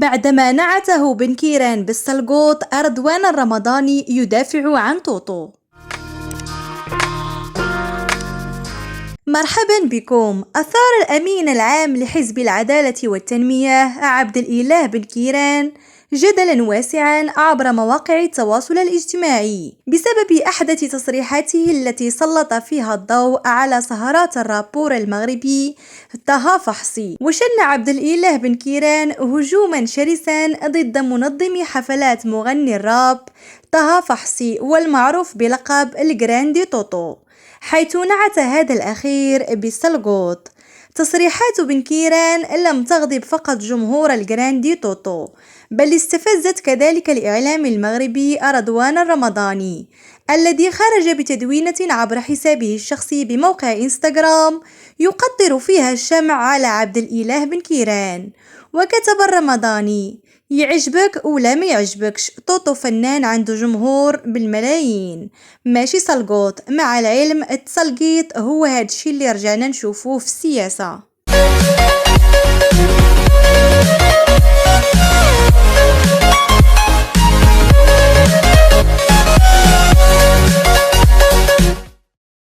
بعدما نعته بن كيران بالسلقوط، رضوان الرمضاني يدافع عن طوطو. مرحبا بكم. أثار الأمين العام لحزب العدالة والتنمية عبد الإله بن كيران جدلا واسعا عبر مواقع التواصل الاجتماعي بسبب أحدث تصريحاته التي سلط فيها الضوء على سهرات الرابور المغربي طه فحصي. وشن عبد الإله بن كيران هجوما شرسا ضد منظم حفلات مغني الراب طه فحصي والمعروف بلقب الجراندي طوطو، حيث نعت هذا الأخير بالسلقوط. تصريحات بن كيران لم تغضب فقط جمهور الجراندي طوطو، بل استفزت كذلك الإعلام المغربي رضوان الرمضاني، الذي خرج بتدوينة عبر حسابه الشخصي بموقع إنستغرام يقطر فيها الشمع على عبد الإله بن كيران. وكتب الرمضاني: يعجبك ولا ما يعجبكش، طوطو فنان عنده جمهور بالملايين، ماشي سلقوط. مع العلم التسلقيط هو هادشي اللي رجعنا نشوفوه في السياسة.